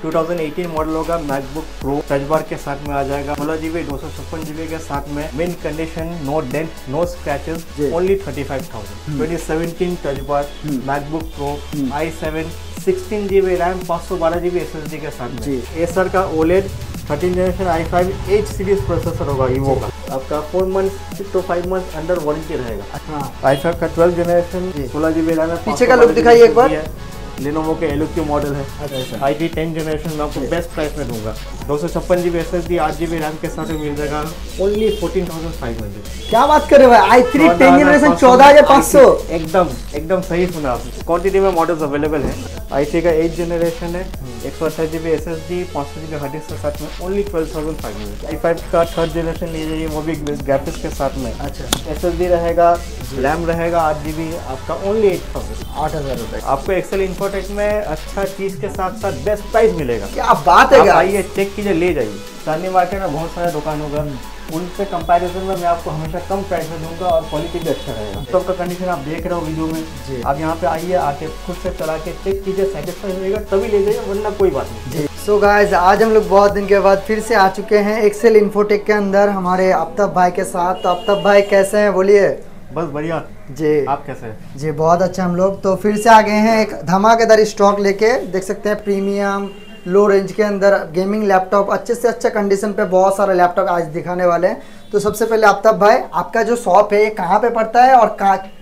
2018 model होगा, MacBook pro touch bar के साथ में आ जाएगा, 16GB 256GB के साथ में, mint condition, no dent, no scratches, only 35,000। 2017 touch bar, MacBook pro i7 16GB RAM 512GB SSD के साथ में। एसर का OLED 13 generation i5 8 series processor होगा ईवो का, आपका 4 month to 5 month under warranty रहेगा। i5 का 12 जनरेशन 16GB रैम है। पीछे का लुक दिखाइए एक बार। लेनोवो के LQ मॉडल है। i3 10 जनरेशन में आपको बेस्ट प्राइस में दूंगा, 256GB SSD 8GB रैम के साथ मिल जाएगा, ओनली 14,500। क्या बात कर रहे हो भाई, i3 10 जनरेशन 14,500। एकदम सही सुना आपने। क्वांटिटी में मॉडल्स अवेलेबल है। i3 का 8 जनरेशन है, 128GB SSD 500GB hard disk के साथ में, ओनली 12,500। i5 का 3rd जनरेशन ले जाइए, वो भी ग्राफिक्स के साथ में। SSD रहेगा, रैम रहेगा 8GB, आपका ओनली 8,000 रुपए। आपको एक्सेल इन्फोटेक में अच्छा चीज के साथ साथ बेस्ट प्राइस मिलेगा। क्या बात है, आइए चेक कीजिए, ले जाइए। चांदनी मार्केट में बहुत सारे दुकान होगा, उनसे कंपैरिजन में मैं आपको हमेशा कम प्राइस में दूंगा और क्वालिटी भी अच्छा रहेगा। सब का कंडीशन आप देख रहे हो वीडियो में, आप यहाँ पे आइए, आके खुद से चला के चेक कीजिए, सेटिस्फाई होगा तभी ले जाइए, वरना कोई बात नहीं। सो गाइस, आज हम लोग बहुत दिन के बाद फिर से आ चुके हैं एक्सेल इन्फोटेक के अंदर हमारे आफ्ताब भाई के साथ। तो आफ्ताब भाई कैसे हैं, बोलिए। बस बढ़िया जी, आप कैसे हैं? जी बहुत अच्छा। हम लोग तो फिर से आ गए हैं एक धमाकेदार स्टॉक लेके। देख सकते हैं प्रीमियम लो रेंज के अंदर गेमिंग लैपटॉप, अच्छे से अच्छा कंडीशन पे बहुत सारे लैपटॉप आज दिखाने वाले हैं। तो सबसे पहले आफ्ताब भाई, आपका जो शॉप है कहाँ पे पड़ता है और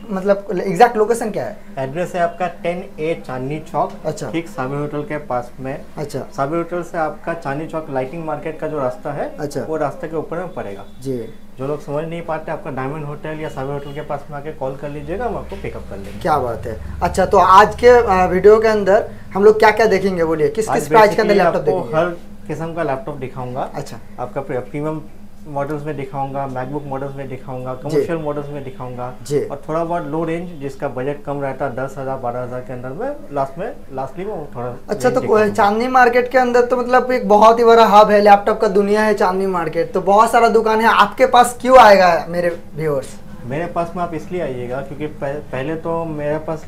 मतलब एग्जैक्ट लोकेशन क्या है? एड्रेस है आपका 10A चांदनी चौक। अच्छा। ठीक साबिर होटल के पास में। अच्छा। साबिर होटल से आपका चांदनी चौक लाइटिंग मार्केट का जो रास्ता है, अच्छा, वो रास्ते के ऊपर में पड़ेगा। जी। जो लोग समझ नहीं पाते, आपका डायमंड होटल या साबिर होटल के पास में आके कॉल कर लीजिएगा, हम आपको पिकअप कर लेंगे। क्या बात है। अच्छा, तो आज के वीडियो के अंदर हम लोग क्या क्या देखेंगे, बोलिए। किस प्राइस के अंदर लैपटॉप देखेंगे? हर किस्म का लैपटॉप दिखाऊंगा। अच्छा। आपका प्रीमियम मॉडल्स में दिखाऊंगा, मैकबुक मॉडल्स में दिखाऊंगा, कमर्शियल मॉडल्स में दिखाऊंगा, और थोड़ा बहुत लो रेंज जिसका बजट कम रहता है 10,000 12,000 के अंदर में लास्टली में थोड़ा। अच्छा, तो चांदनी मार्केट के अंदर तो मतलब एक बहुत ही बड़ा हब है, लैपटॉप का दुनिया है चांदनी मार्केट। तो बहुत सारा दुकान है, आपके पास क्यों आएगा मेरे व्यूअर्स? मेरे पास में आप इसलिए आइएगा क्योंकि पहले तो मेरे पास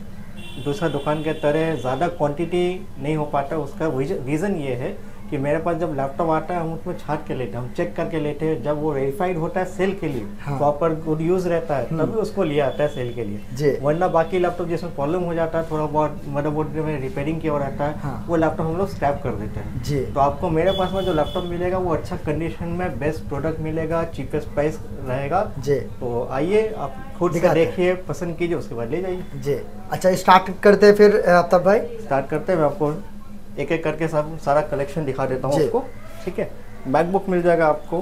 दूसरा दुकान के तरह ज़्यादा क्वांटिटी नहीं हो पाता। उसका रीज़न ये है कि मेरे पास जब लैपटॉप आता है हम उसमें छाट के लेते हैं, हम चेक करके लेते हैं। जब वो वेरीफाइड होता है सेल के लिए, प्रॉपर गुड यूज रहता है, तभी उसको लिया आता है सेल के लिए। वरना बाकी लैपटॉप जिसमें प्रॉब्लम हो जाता है, थोड़ा बहुत मदरबोर्ड में रिपेयरिंग की ओर आता है, वो लैपटॉप हम लोग स्क्रैप कर देते हैं। तो आपको मेरे पास में जो लैपटॉप मिलेगा वो अच्छा कंडीशन में बेस्ट प्रोडक्ट मिलेगा, चीपेस्ट प्राइस रहेगा। तो आइए, आप खुद से देखिए, पसंद कीजिए, उसके बाद ले जाइए। जी। अच्छा, स्टार्ट करते हैं फिर आफ्ताब भाई। स्टार्ट करते हैं, मैं आपको एक एक करके सब सारा कलेक्शन दिखा देता हूँ आपको। ठीक है, मैकबुक मिल जाएगा आपको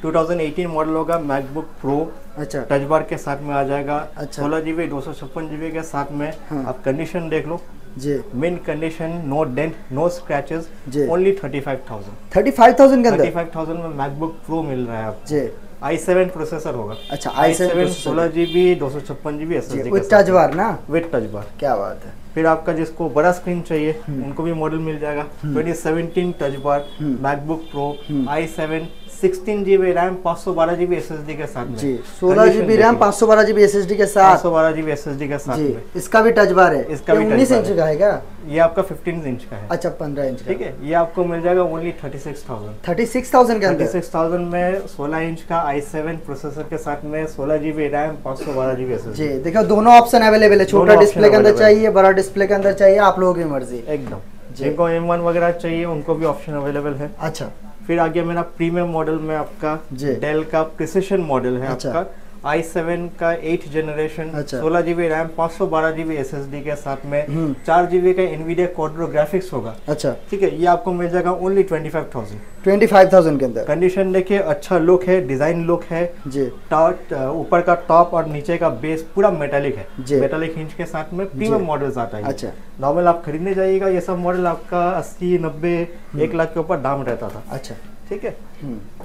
2018 मॉडल होगा, मैकबुक प्रो। अच्छा। टच बार के साथ में आ जाएगा। अच्छा। 16GB 256GB के साथ में। आप कंडीशन देख लो जी, mint condition, no dent, no scratches, only 35,000। 35,000 के अंदर 35,000 में मैकबुक प्रो मिल रहा है आपको जी। i7 प्रोसेसर होगा। अच्छा, i7 16GB 256GB SSD with touch bar ना? With touch bar. क्या बात है। फिर आपका जिसको बड़ा स्क्रीन चाहिए उनको भी मॉडल मिल जाएगा। 2017 touch bar, MacBook pro, i7 16GB RAM 512GB SSD के साथ में जी। 16GB रैम 512GB SSD के साथ, 512GB SSD के साथ में। इसका भी टच बार है। इसका भी 19 इंच का है क्या? ये आपका 15 इंच का है। अच्छा, 15 इंच का। ठीक है, ये आपको मिल जाएगा ओनली 36,000। 36,000 के अंदर 36,000 में 16 इंच का i7 प्रोसेसर के साथ में, 16GB रैम 512GB SSD जी। देखो, दोनों ऑप्शन अवेलेबल है। छोटा डिस्प्ले के अंदर चाहिए, बड़ा डिस्प्ले के अंदर चाहिए, आप लोगों की मर्जी एकदम। जिनको M1 वगैरह चाहिए उनको भी ऑप्शन अवेलेबल है। अच्छा। फिर आगे मेरा प्रीमियम मॉडल में आपका डेल का प्रिसिशन मॉडल है। अच्छा। आपका i7 का 8 generation, 16GB RAM 512GB SSD के साथ में, 4GB का NVIDIA Quadro ग्राफिक्स होगा। अच्छा। ठीक है, ये आपको मिल जाएगा ओनली 25,000। 25,000 के अंदर। कंडीशन देखिए, अच्छा लुक है, डिजाइन लुक है जी। ऊपर का टॉप और नीचे का बेस पूरा मेटालिक है, मेटालिक हिंज के साथ में प्रीमियम मॉडल्स आता है। अच्छा। नॉर्मल आप खरीदने जाइएगा, ये सब मॉडल आपका 80, 90, 1 लाख के ऊपर दाम रहता था। अच्छा। ठीक है।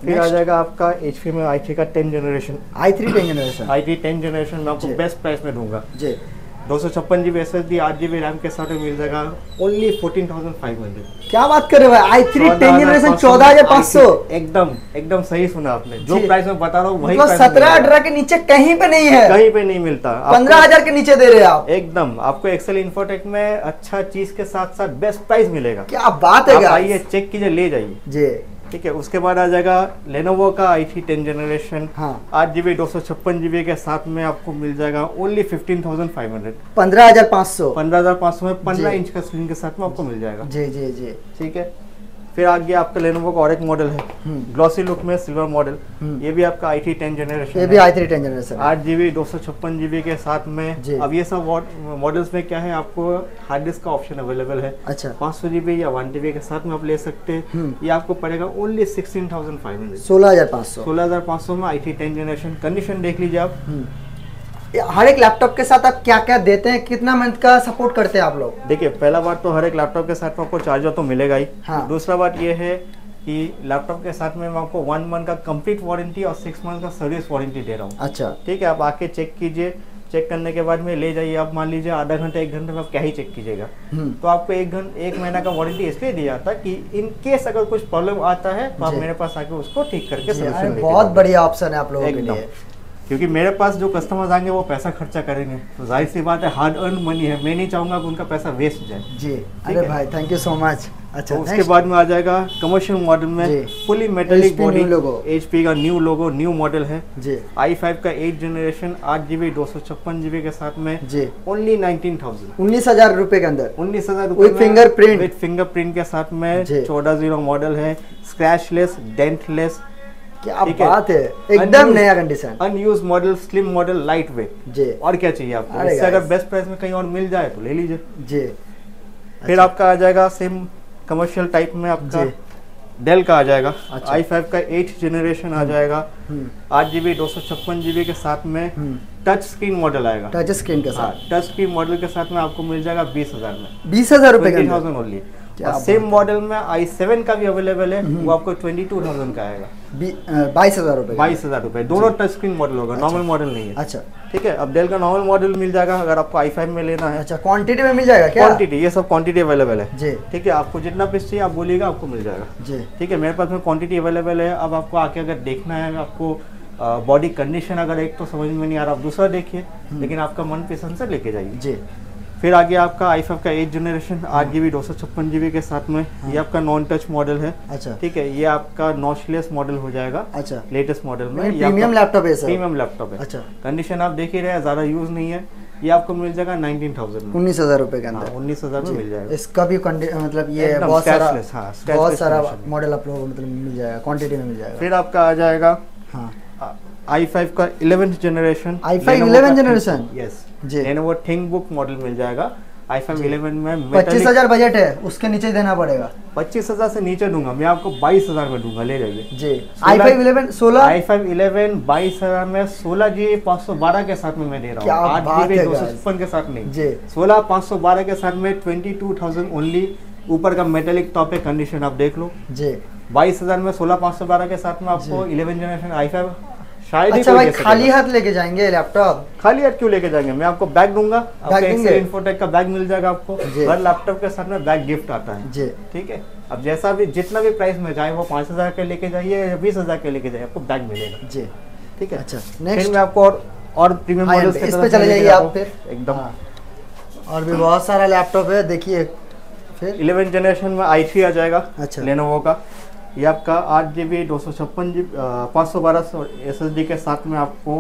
फिर आ जाएगा आपका HP में i3 का 10 जनरेशन। i3 10 जनरेशन में आपको बेस्ट प्राइस में दूंगा जी। 256 GB SSD 8 GB रैम के साथ में मिल जाएगा ओनली 14,500। क्या बात कर रहे हो भाई, i3 10 जनरेशन 14,500। एकदम एकदम सही सुना आपने, जो प्राइस में बता रहा हूँ वही मतलब 17-18 के नीचे कहीं पे नहीं है, कहीं पे नहीं मिलता। 15,000 के नीचे दे रहे हैं आप। एकदम आपको एक्सेल इन्फोटेक में अच्छा चीज के साथ साथ बेस्ट प्राइस मिलेगा। क्या बात है, आइए चेक कीजिए, ले जाइए जी। ठीक है। उसके बाद आ जाएगा लेनोवो का i3 10 जनरेशन, हाँ। 8 GB 256 GB के साथ में आपको मिल जाएगा ओनली 15,500। 15,500 15,500 में 15 इंच का स्क्रीन के साथ में आपको मिल जाएगा। जी जी जी। ठीक है। फिर आगे आपका लेनोवो का और एक मॉडल है ग्लॉसी लुक में सिल्वर मॉडल, ये भी आपका i3 10 जनरेशन, ये भी i3 10 जनरेशन 8 GB 256 GB के साथ में। अब ये सब मॉडल्स में क्या है, आपको हार्ड डिस्क का ऑप्शन अवेलेबल है। अच्छा, 500 GB या 1 TB के साथ में आप ले सकते हैं। ये आपको पड़ेगा ओनली 16,500, 16,500। 16,500 में i3 10 जनरेशन। कंडीशन देख लीजिए आप। हर एक लैपटॉप के साथ आप क्या क्या देते हैं, कितना मंथ का सपोर्ट करते हैं आप लोग? देखिए, पहला बात तो हर एक लैपटॉप के साथ में आपको चार्जर तो मिलेगा ही। हाँ। दूसरा बात ये है कि लैपटॉप के साथ में मैं आपको 1 मंथ का कंप्लीट वारंटी और 6 मंथ का सर्विस वारंटी दे रहा हूँ। अच्छा, ठीक है। आप आके चेक कीजिए, चेक करने के बाद में ले जाइए। आप मान लीजिए आधा घंटा 1 घंटे में आप क्या ही चेक कीजिएगा, तो आपको 1 महीना का वारंटी इसलिए दिया जाता है कि इन केस अगर कुछ प्रॉब्लम आता है तो आप मेरे पास आके उसको ठीक करके सॉल्यूशन। बहुत बढ़िया ऑप्शन है आप लोगों के लिए, क्योंकि मेरे पास जो कस्टमर्स आएंगे वो पैसा खर्चा करेंगे, तो जाहिर सी बात है हार्ड अर्न मनी है, मैं नहीं चाहूंगा कि उनका पैसा वेस्ट जाए जी। अरे भाई थैंक यू सो मच। अच्छा, तो उसके बाद में आ जाएगा कमर्शियल मॉडल में फुली मेटेलिक बॉडी, HP का न्यू लोगो, न्यू मॉडल है जी। i5 का 8 जनरेशन 8 GB 256 GB के साथ में जी ओनली 19,000, 19,000 रुपए के अंदर, 19,000 रुपए विद फिंगरप्रिंट के साथ में। 14.0 मॉडल है, स्क्रैचलेस, डेंटलेस। क्या बात है, एकदम नया condition, unused model, slim model, light weight जी। और क्या चाहिए आपको? इससे अगर बेस्ट प्राइस में कहीं और मिल जाए तो ले लीजिए जी। फिर आपका आ जाएगा सेम कमर्शियल टाइप में आपका डेल का आ जाएगा। अच्छा। i5 का 8 जनरेशन आ जाएगा, 8 GB 256 GB के साथ में। टच स्क्रीन मॉडल आएगा, टच स्क्रीन के साथ, टच स्क्रीन मॉडल के साथ में आपको मिल जाएगा 20,000 में, 20,000 रुपए का, 20,000 ओनली। सेम मॉडल में i7 का भी अवेलेबल है, वो आपको 22,000 का आएगा, 22,000 रुपए, 22,000 रुपए। दोनों टच स्क्रीन मॉडल होगा, नॉर्मल मॉडल नहीं है। अच्छा ठीक है। अब डेल का नॉर्मल मॉडल मिल जाएगा अगर आपको i5 में लेना है। अच्छा, क्वांटिटी में मिल जाएगा क्या? क्वांटिटी, ये सब क्वांटिटी अवेलेबल है जी। ठीक है। आपको जितना पीस चाहिए आप बोलिएगा, आपको मिल जाएगा जी। ठीक है, मेरे पास में क्वांटिटी अवेलेबल है। अब आपको आके अगर देखना है, आपको बॉडी कंडीशन अगर एक तो समझ में नहीं आ रहा, आप दूसरा देखिए, लेकिन आपका मन पसंद से लेके जाइए जी। फिर आगे आपका i5 का 8 जनरेशन 8 GB 256 GB के साथ में। ये आपका नॉन टच मॉडल है। अच्छा, ठीक है। ये आपका नॉचलेस मॉडल हो जाएगा। अच्छा, लेटेस्ट मॉडल में। प्रीमियम लैपटॉप है सर, प्रीमियम लैपटॉप है। अच्छा, कंडीशन आप देख ही रहे हैं, ज्यादा यूज नहीं है। ये आपको मिल जाएगा 19,000 में, 19,000 रुपए के अंदर, 19,000 में मिल जाएगा। इसका भी मतलब ये बहुत सारा मॉडल आप लोगों को मतलब मिल जाएगा, क्वांटिटी में मिल जाएगा। फिर आपका आ जाएगा i5 का 11th generation, i5 11th generation, yes जी। लेनोवो थिंकबुक मॉडल मिल जाएगा i5 11 में। 25,000 बजट है, उसके नीचे देना पड़ेगा। 25,000 से नीचे दूंगा मैं आपको, 22,000 में दूंगा, ले जाइए जी। i5 11 22,000 में 16 GB 512 के साथ में मैं दे रहा हूँ, 8 GB 256 के साथ नहीं जी। 16 512 के साथ में 22,000 ओनली। ऊपर का मेटेलिक टॉप है, कंडीशन आप देख लो जी। 22,000 में 16 512 के साथ में आपको 11 जनरेशन i5 शायद। अच्छा भाई, खाली हाथ लेके जाएंगे लैपटॉप? खाली हाथ क्यों लेके जाएंगे, मैं आपको बैग दूंगा, आपको एक्सेल इन्फोटेक का बैग मिल जाएगा आपको। हर लैपटॉप के साथ में बैग गिफ्ट आता है जी। ठीक है। अब जैसा भी जितना भी प्राइस में जाए, वो 5,000 के लेके जाइए या 20,000 के लेके जाइए, आपको बैग मिलेगा जी। ठीक है। अच्छा, फिर मैं आपको और प्रीमियम मॉडल्स इस पे चले जाइए आप फिर एकदम। और भी बहुत सारा लैपटॉप है, देखिए। फिर 11 जनरेशन में i3 आ जाएगा। अच्छा, लेनोवो का। ये आपका 8 GB 256 GB 512 SSD के साथ में आपको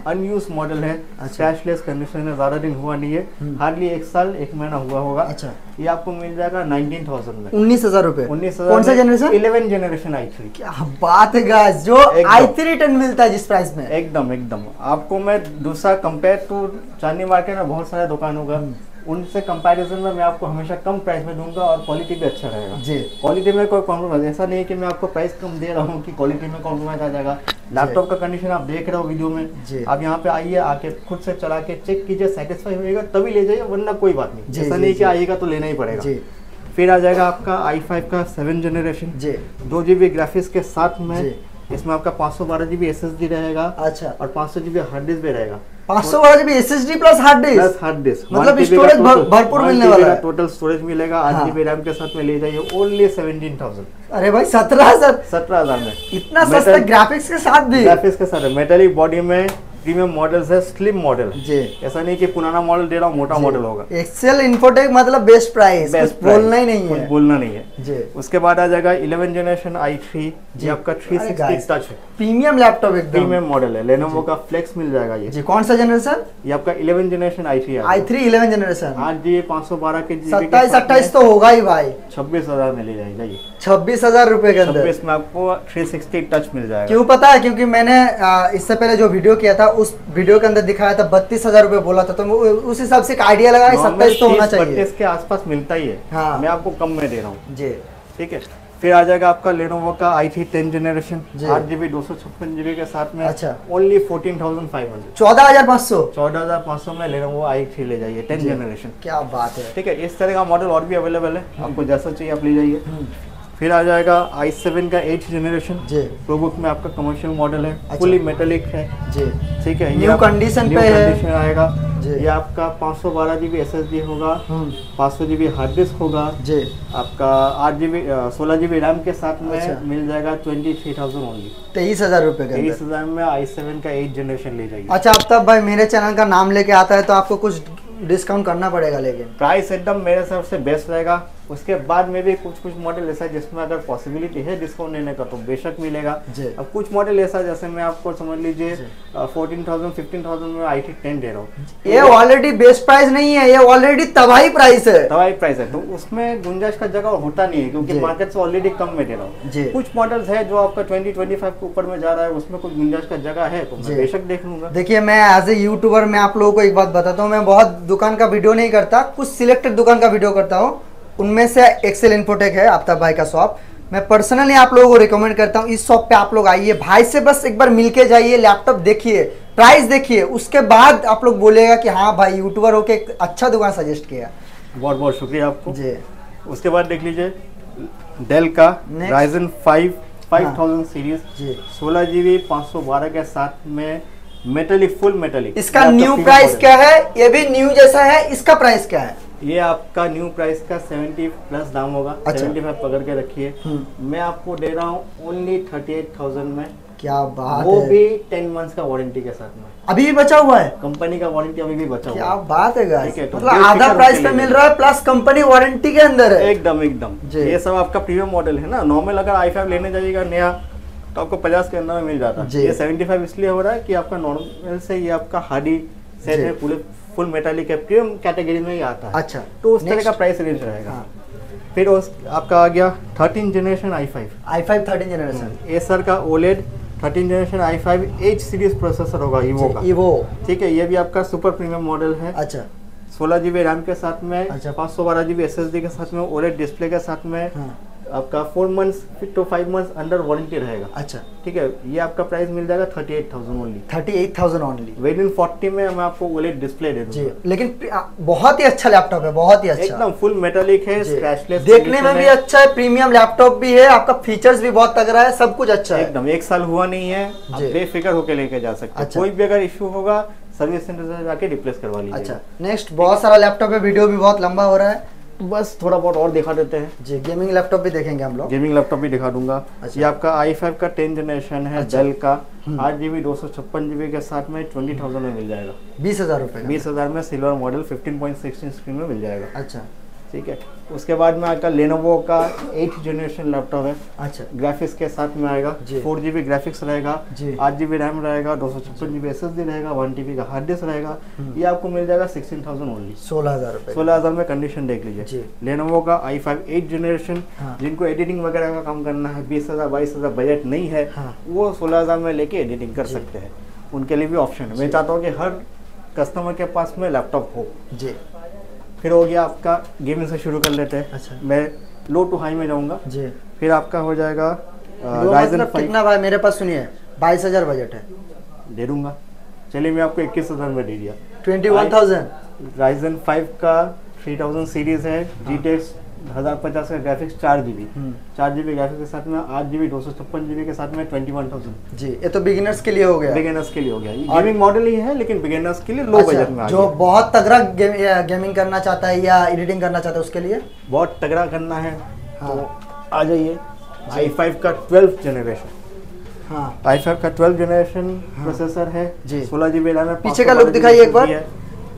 अनयूज मॉडल है। स्क्रैचलेस कंडीशन है, ज्यादा दिन हुआ नहीं है, हार्डली 1 साल 1 महीना हुआ होगा। अच्छा, ये आपको मिल जाएगा 19,000 में, 19,000 रुपए। 19,000। कौन सा जनरेशन? 11 generation i3। क्या बात है गाइस, जो i3 10 मिलता है जिस प्राइस में, एकदम एकदम। आपको मैं दूसरा कंपेयर टू चांदनी मार्केट में बहुत सारे दुकान होगा, उनसे कंपैरिजन में मैं आपको हमेशा कम प्राइस में दूंगा और क्वालिटी भी अच्छा रहेगा जी। क्वालिटी में कोई कॉम्प्रोमाइज ऐसा नहीं है कि मैं आपको प्राइस कम दे रहा हूँ कि क्वालिटी में कॉम्प्रोमाइज आ जाएगा। लैपटॉप का कंडीशन आप देख रहे हो वीडियो में, आप यहाँ पे आइए, आके खुद से चला के चेक कीजिए, सेटिस्फाई होगा तभी ले जाइए, वरना कोई बात नहीं, ऐसा नहीं कि आइएगा तो लेना ही पड़ेगा। फिर आ जाएगा आपका i5 का 7 जनरेशन जी, 2 GB ग्राफिक्स के साथ में। इसमें आपका 512 GB SSD रहेगा अच्छा, और 500 GB हार्ड डिस्क भी रहेगा। 512 GB SSD plus hard disk, मतलब स्टोरेज भरपूर मिलने वाला है। टोटल स्टोरेज मिलेगा 8 GB रैम के साथ में ले जाइए ओनली 17,000। अरे भाई 17,000 में इतना सस्ता, ग्राफिक्स के साथ भी। ग्राफिक्स के साथ मेटालिक बॉडी में प्रीमियम मॉडल्स है, स्लिम मॉडल जी, ऐसा नहीं कि पुराना मॉडल दे रहा हूँ मोटा मॉडल होगा। एक्सेल इन्फोटेक मतलब बेस्ट प्राइस, कुछ बोलना ही नहीं है, बोलना नहीं है जी। उसके बाद आ जाएगा 11 जनरेशन i3 जी, आपका 360 टच है, प्रीमियम लैपटॉप, एकदम प्रीमियम मॉडल है। लेनोवो का फ्लेक्स मिल जाएगा ये जी। कौन सा जनरेशन? ये आपका 11 generation i3 i3 11 generation. 8GB 512 के 27-28 तो होगा ही भाई। 26,000 में ले जाएगा ये, 26,000 रुपए के अंदर। 26 में आपको 360 टच मिल जाएगा। क्यों पता है? क्योंकि मैंने इससे पहले जो वीडियो किया था, उस वीडियो के अंदर दिखाया था 32,000 रुपए बोला था, तो उस हिसाब से एक आइडिया लगा 27 तो होना चाहिए। 32 के आसपास मिलता ही है। हाँ। मैं आपको कम में दे रहा हूँ जी, ठीक है। फिर आ जाएगा आपका लेनोवो का i3 10 जनरेशन 8GB 256GB के साथ में। अच्छा, ओनली 14,500, 14,500 में लेनोवो i3 ले जाइए 10 जनरेशन। क्या बात है, ठीक है। इस तरह का मॉडल और भी अवेलेबल है, आपको जैसा चाहिए आप ले जाइए। फिर आ जाएगा i7 का 8 जनरेशन प्रोबुक में, आपका कमर्शियल मॉडल है। अच्छा। फुली मेटालिक है जी, ठीक है। न्यू कंडीशन पे है, आएगा ये आपका 512 GB SSD होगा, 500 GB हार्ड डिस्क होगा जी, आपका 8GB 16 GB रैम के साथ में। अच्छा। मिल जाएगा 23,000 ओनली, 23,000 रुपए के। 23,000 में i7 का 8 जनरेशन ले जाइए। अच्छा, अब तब भाई मेरे चैनल का नाम लेके आता है तो आपको कुछ डिस्काउंट करना पड़ेगा, लेकिन प्राइस एकदम मेरे हिसाब से बेस्ट रहेगा। उसके बाद में भी कुछ मॉडल ऐसा है जिसमें अगर पॉसिबिलिटी है डिस्काउंट लेने का तो बेशक मिलेगा। अब कुछ मॉडल ऐसा जैसे मैं आपको समझ लीजिए 14,000 15,000 में i3 10 दे रहा हूँ, ये ऑलरेडी बेस्ट प्राइस नहीं है, ये ऑलरेडी तबाही प्राइस है, तो उसमें गुंजाइश का जगह होता नहीं है, क्योंकि मार्केट से ऑलरेडी कम में दे रहा हूँ। कुछ मॉडल्स है जो आपका 20-25 के ऊपर में जा रहा है, उसमें कुछ गुंजाइश का जगह है तो मैं बेशक देख लूंगा। देखिए, मैं एज ए यूट्यूबर मैं आप लोगों को एक बात बताता हूँ, मैं बहुत दुकान का वीडियो नहीं करता, कुछ सिलेक्टेड दुकान का वीडियो करता हूँ। उनमें से एक्सेल इन्फोटेक है आफ्ताब भाई का शॉप। मैं पर्सनली आप लोगों को रिकमेंड करता हूँ, इस शॉप पे आप लोग आइए, भाई से बस एक बार मिलके जाइए, लैपटॉप देखिए, प्राइस देखिए, उसके बाद आप लोग बोलेगा कि हाँ भाई यूट्यूबर होके एक अच्छा दुकान सजेस्ट किया। बहुत बहुत शुक्रिया आपको जी। उसके बाद देख लीजिए डेल का Ryzen 5 5000 सीरीज 16GB 512 के साथ में मेटालिक, फुल मेटालिक। इसका न्यू प्राइस क्या है? ये भी न्यू जैसा है, इसका प्राइस क्या है? ये आपका न्यू प्राइस का 70 प्लस दाम होगा। अच्छा। 75 पकड़ के रखिए। मैं आपको दे रहा हूँ ओनली 38,000 में। क्या बात वो है, भी 10 मंथ्स का वारंटी के साथ में। अभी भी बचा हुआ है, कंपनी का वारंटी अभी भी बचा हुआ है। क्या बात है गाइस, तो मतलब आधा प्राइस पे मिल रहा है प्लस कंपनी वारंटी के अंदर है। एकदम ये सब आपका प्रीमियम मॉडल है ना। नॉर्मल अगर i5 लेने जाइएगा नया तो आपको 50 के अंदर में मिल जाता है। ये 75 इसलिए हो रहा है कि आपका नॉर्मल से ये आपका हार्डी सेट है, पूरे फुल मेटालिक है, प्रीमियम कैटेगरी में ही आता है। अच्छा, तो उस तरह का प्राइस रेंज रहेगा। फिर आपका आ गया 13 जनरेशन i5 13 जनरेशन एसर का OLED 13 generation i5 H series processor होगा ईवो। ठीक है, ये भी आपका सुपर प्रीमियम मॉडल है। अच्छा, 16GB रैम के साथ में। अच्छा, 512GB SSD के साथ में, OLED डिस्प्ले के साथ में। आपका 4 months to 5 months under warranty रहेगा। अच्छा, ठीक है। ये आपका प्राइस मिल जाएगा 38,000 ओनली। 38,000 ओनली। Within 40 में मैं आपको OLED डिस्प्ले दे दूंगा। लेकिन बहुत ही अच्छा लैपटॉप है, बहुत ही अच्छा, एकदम फुल मेटालिक है, स्क्रैचलेस, देखने में भी अच्छा है, प्रीमियम लैपटॉप भी है, आपका फीचर्स भी बहुत तगड़ा है, सब कुछ अच्छा है एकदम। 1 साल हुआ नहीं है, आप बेफिक्र होकर लेके जा सकते हैं। कोई भी अगर इश्यू होगा सर्विस सेंटर से जाके रिप्लेस करवा लीजिए। अच्छा, नेक्स्ट बहुत सारा लैपटॉप है, वीडियो भी बहुत लंबा हो रहा है, बस थोड़ा बहुत और दिखा देते हैं जी। गेमिंग लैपटॉप भी देखेंगे हम लोग, गेमिंग लैपटॉप भी दिखा दूंगा। अच्छा। ये आपका i5 का 10 जनरेशन है। अच्छा। डेल का 8GB 256GB के साथ में 20,000 में मिल जाएगा। 20,000 रुपए, 20,000 में सिल्वर मॉडल 15.16 स्क्रीन में मिल जाएगा। अच्छा, ठीक है। उसके बाद में आपका लेनोवो का 8th जनरेशन लैपटॉप है। अच्छा, ग्राफिक्स के साथ में आएगा। 4GB ग्राफिक्स रहेगा, 8GB रैम रहेगा, 256GB SSD रहेगा, 1TB का हार्ड डिस्क रहेगा। ये आपको मिल जाएगा 16,000 ओनली, 16,000 रुपए। 16,000 में कंडीशन देख लीजिए। लेनोवो का i5 8th जनरेशन, जिनको एडिटिंग वगैरह का काम करना है, 20,000 22,000 बजट नहीं है, वो 16,000 में लेके एडिटिंग कर सकते हैं, उनके लिए भी ऑप्शन है। मैं चाहता हूँ कि हर कस्टमर के पास में लैपटॉप हो जी। फिर हो गया आपका गेमिंग से शुरू कर लेते हैं। अच्छा, मैं लो टू हाई में जाऊंगा जी। फिर आपका हो जाएगा Ryzen 5। कितना भाई मेरे पास सुनिए 22,000 बजट है, दे दूंगा। चलिए मैं आपको 21,000 में दे दिया। 21,000। Ryzen 5 का 3000 सीरीज है, GTX 1050 का ग्राफिक्स 4 GB, 4 GB ग्राफिक्स के साथ में 8 GB 256 GB के साथ में 21,000। जी, ये तो बिगिनर्स के लिए हो गया, बिगिनर्स के लिए हो गया। ये गेमिंग मॉडल ही है लेकिन बिगिनर्स के लिए लो बजट में आ जो गया। बहुत तगड़ा गेमिंग करना चाहता है या एडिटिंग करना चाहता है उसके लिए बहुत तगड़ा करना है हाँ। तो आ जाइए। i5 का 12th जनरेशन, हाँ i5 का 12th जनरेशन प्रोसेसर है जी। 16 GB रैम है। पीछे का लुक दिखाइए एक बार।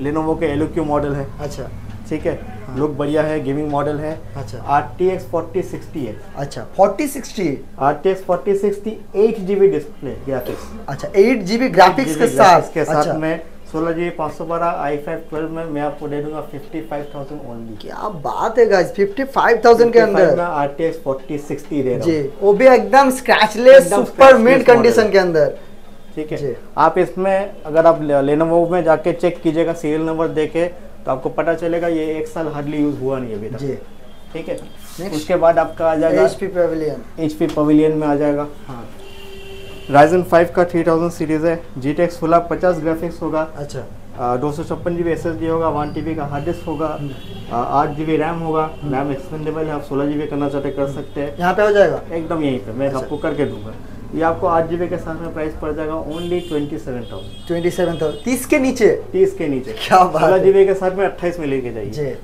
लेनोवो के LOQ मॉडल है, अच्छा ठीक है। लुक बढ़िया है, गेमिंग मॉडल है। अच्छा RTX 4060 है। अच्छा 4060 RTX 4060 8 GB डिस्प्ले ग्राफिक्स, अच्छा 8 GB ग्राफिक्स के साथ के साथ अच्छा। में 16 GB 512 i5 12 में मैं आपको दे दूंगा 55,000 ओनली। क्या बात है गाइस, 55,000 के अंदर मैं RTX 4060 दे रहा जी, हूँ, वो भी एकदम स्क्रैचलेस एकदम super mid scratchless condition model। के अंदर। ठीक जी। है। आप इसमें अगर आप लेनोवो में जाके चेक कीजिएगा सीरियल नंबर देके तो आपको पता चलेगा ये 1 साल हार्डली यूज हुआ नहीं अभी तक। जी ठीक है। Next। उसके बाद आपका आ जाएगा HP पवेलियन। HP पवेलियन में आ जाएगा। हाँ Ryzen 5 का 3000 सीरीज है। GTX 1650 ग्राफिक्स होगा, अच्छा 256 GB SSD होगा, 1 TB का हार्ड डिस्क होगा, 8 GB रैम होगा। रैम एक्सपेंडेबल है, आप 16 GB करना चाहते कर सकते हैं। यहाँ पे हो जाएगा। एकदम यहीं पे मैं अच्छा। आपको करके दूंगा। ये आपको 8 GB के साथ में प्राइस पड़ जाएगा ओनली 27,000। 27,000 30 के नीचे। 30 के नीचे। क्या बात 16 है। GB के साथ में 28 में लेके जाइए। जी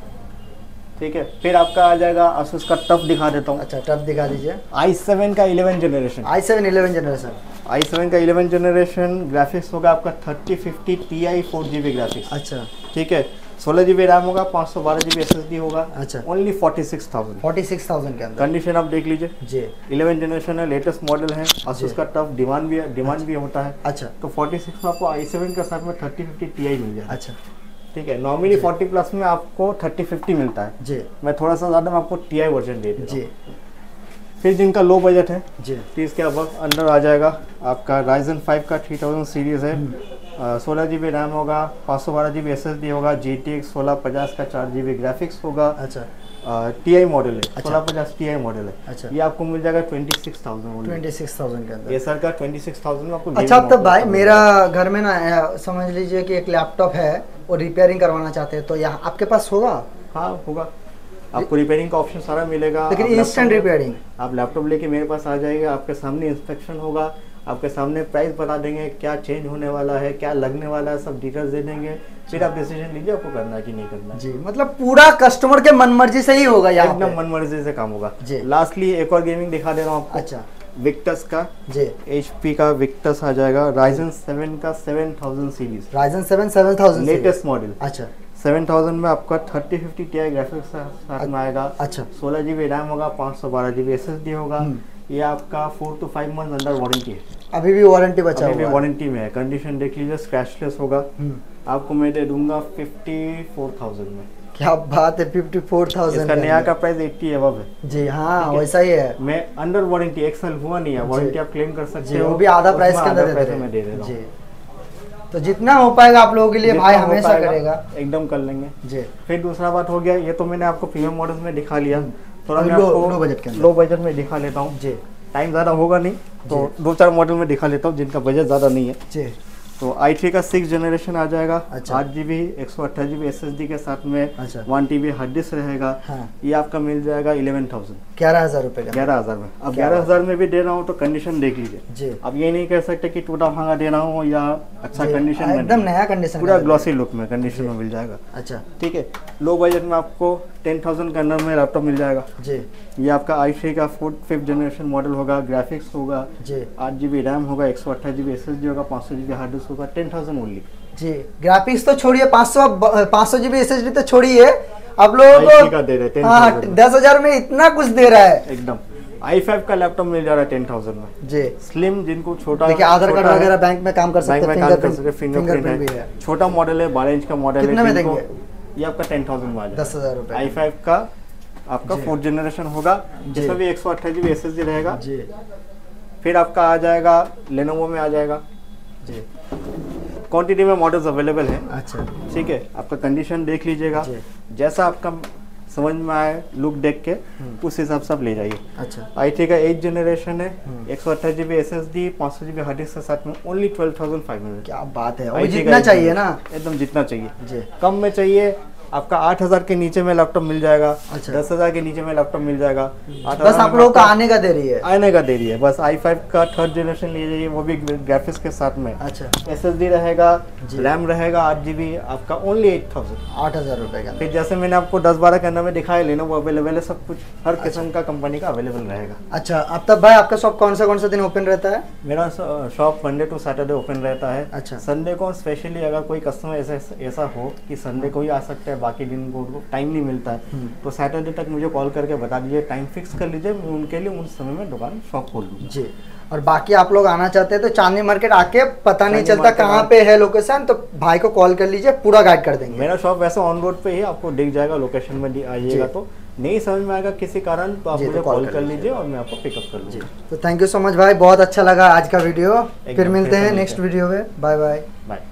ठीक है। फिर आपका आ जाएगा Asus का टफ दिखा देता हूँ। अच्छा टफ दिखा दीजिए। i7 का 11 जनरेशन। i7 11 generation. i7 का 11 जनरेशन ग्राफिक्स होगा आपका 3050 Ti 4 GB ग्राफिक्स। अच्छा ठीक है। 16 GB रैम होगा, 512 GB SSD होगा। अच्छा। ओनली 46,000। 46,000 के अंदर। कंडीशन आप देख लीजिए। जी 11 जनरेशन है, लेटेस्ट मॉडल है। Asus जी। का टफ डिमांड भी होता है। अच्छा तो 46 में आपको i7 के साथ में 3050 Ti मिल जाएगा। अच्छा ठीक है। नॉर्मली 40 प्लस में आपको 3050 मिलता है। जी मैं थोड़ा सा ज़्यादा मैं आपको Ti वर्जन दे देता जी हूँ। फिर जिनका लो बजट है जी 30 के अब अंडर आ जाएगा आपका Ryzen 5 का 3000 सीरीज़ है। 16 GB रैम होगा, 512 GB SSD होगा, GTX 1650 का 4 GB ग्राफिक्स होगा। अच्छा TI मॉडल है, अच्छा। 1650 TI मॉडल है। अच्छा। ये आपको मिल जाएगा 26,000 ओनली। 26,000 के अंदर। ये सर का 26,000 में आपको अच्छा gaming तब भाई monitor मेरा घर में ना समझ लीजिए कि एक लैपटॉप है और रिपेयरिंग करवाना चाहते हैं तो यहाँ आपके पास होगा? हाँ होगा। आपको रिपेयरिंग का ऑप्शन सारा मिलेगा। लेकिन आप इंस्टेंट laptop- रिपेयरिंग। आप लैपटॉप लेके मेरे पास आ जाइए, आपके सामने इंस्पेक्शन होगा, आपके सामने प्राइस बता देंगे, क्या चेंज होने वाला है, क्या लगने वाला है, सब डिटेल्स दे देंगे। फिर आप डिसीजन लीजिए आपको करना है कि नहीं करना है। जी मतलब पूरा कस्टमर के मन मर्जी से ही होगा यहाँ एकदम पे। मन मर्जी से काम होगा। जी। लास्टली एक और गेमिंग दिखा दे रहा हूँ आपको। अच्छा विक्टस का जी HP का विक्टस आ जाएगा। Ryzen 7 का 7000 सीरीज Ryzen 7 7000 लेटेस्ट मॉडल। अच्छा 7000 में आपका 3050 Ti ग्राफिक्स साथ में आएगा। अच्छा 16 GB रैम होगा, 512 GB SSD होगा। ये आपका 4 to 5 मंथ अंडर वारंटी है। अभी भी वारंटी बचा अभी भी हुआ है। वारंटी में है। कंडीशन देख लीजिए, स्क्रैचलेस होगा। आपको मैं दे दूंगा 54,000 में। क्या बात है 54,000 इसका के नया अंदर। का प्राइस 80 अबव है। जी हाँ ठीक है। वैसा ही है मैं अंडर वारंटी 1 साल हुआ नहीं है, वारंटी आप क्लेम कर सकते जी, हो। वो भी आधा प्राइस उसमें के अंदर आधा दे पैसे रहे में दे दे हैं। रहा हूँ। जी तो जितना हो पाएगा आप लोगों के लिए भाई जितना हो हमेशा पाएगा, करेगा। एकदम कर लेंगे। जी फिर दूसरा बात हो गया, ये तो मैंने आपको प्रीमियम मॉडल्स में दिखा लिया। थोड़ा अभी मैं आपको लो बजट के अंदर। लो बजट में दिखा लेता हूँ। जी टाइम ज़्यादा होगा नहीं तो 2-4 मॉडल में दिखा लेता हूँ जिनका बजट ज़्यादा नहीं है। जी तो i3 का 6 जनरेशन आ जाएगा। अच्छा। 8 GB 128 GB SSD के साथ में अच्छा 1 TB हार्ड डिस्क रहेगा। हाँ ये आपका मिल जाएगा 11,000 11,000 रुपए का। 11,000 में। अब क्या 11,000 में भी दे रहा हूँ तो कंडीशन देख लीजिए। जी अब ये नहीं कह सकते कि टूटा भांगा दे रहा हूँ या अच्छा जी, कंडीशन में एकदम नहीं। नया कंडीशन पूरा का। ग्लॉसी लुक में कंडीशन में मिल जाएगा। अच्छा ठीक है। लो बजट में आपको 10,000 के अंदर में लैपटॉप मिल जाएगा। जी ये आपका i3 का 5th जनरेशन मॉडल होगा। ग्राफिक्स होगा, जी 8 GB रैम होगा, 128 GB SSD होगा, 500 GB हार्ड डिस्क होगा। 10,000 ओनली। जी ग्राफिक्स तो छोड़िए 500 GB SSD तो छोड़िए आप लोगों i3 का दे रहे को। हैं हाँ 10,000 में। 10,000 में इतना कुछ दे रहा है एकदम i5 का लैपटॉप मिल जा रहा है 10,000 में। जी। स्लिम, जिनको छोटा देखिए आधार कार्ड छोटा है, वगैरह बैंक में काम कर सकते बैंक हैं। में काम कर सकते, फिंगरप्रिंट फिंगरप्रिंट भी है। है। छोटा मॉडल है, 12 इंच का मॉडल है। कितने में जिनको- देंगे? ये आपका 10,000 में आ जाएगा। 10,000 रुपए। i5 का आपका जी। 4th जनरेशन होगा, जी। जिसमें भी 128 GB SSD रहेगा। जी फिर आपका आ जाएगा लेनोवो में आ जाएगा। जी क्वांटिटी में मॉडल्स अवेलेबल है। अच्छा ठीक है। आपका कंडीशन देख लीजिएगा, जी। जैसा आपका समझ में आए लुक देख के उस हिसाब से आप ले जाइए। अच्छा i3 का 8th जनरेशन है। 128 GB SSD, 500 GB hard disk के साथ में ओनली 12,500। क्या बात है, वो i3 का जितना 8th चाहिए ना। एकदम जितना चाहिए। जी कम में चाहिए आपका 8,000 के नीचे में लैपटॉप मिल जाएगा। अच्छा। 10,000 के नीचे में लैपटॉप मिल जाएगा। बस आप लोगों का आने का देरी है। आने का देरी है बस। i5 का 3rd जनरेशन ले जाइए, वो भी ग्राफिक्स के साथ में। अच्छा। SSD रहेगा, जी। रैम रहेगा 8GB, आपका ओनली 8,000 रुपए का। फिर जैसे मैंने आपको 10-12 के अंदर में दिखाया, लेनोवो अवेलेबल है, सब कुछ हर किस्म का कंपनी का अवेलेबल रहेगा। अच्छा, अब तब भाई आपका शॉप कौन सा दिन ओपन रहता है? मेरा shop Monday to Saturday open रहता है। अच्छा। संडे को स्पेशली अगर कोई कस्टमर ऐसा हो कि संडे को ही आ सकता है, बाकी दिन को टाइम नहीं मिलता है, तो सैटरडे तक मुझे कॉल करके बता दीजिए, टाइम फिक्स कर लीजिए, मैं उनके लिए उस समय में दुकान शॉप खोल दूँगा। जी। और बाकी आप लोग आना चाहते हैं तो चांदनी मार्केट आके, पता नहीं चांदनी चलता मार्केट कहाँ पे है लोकेशन, तो भाई को कॉल कर लीजिए, पूरा गाइड कर देंगे। मेरा शॉप वैसे ऑन रोड पे ही आपको दिख जाएगा, लोकेशन में आइएगा तो नहीं समझ में आएगा किसी कारण तो आप मुझे कॉल कर लीजिए और मैं आपको पिकअप कर लूँगा। तो थैंक यू सो मच भाई, बहुत अच्छा लगा आज का वीडियो। फिर मिलते हैं मिलते नेक्स्ट वीडियो में। Bye bye. बाय।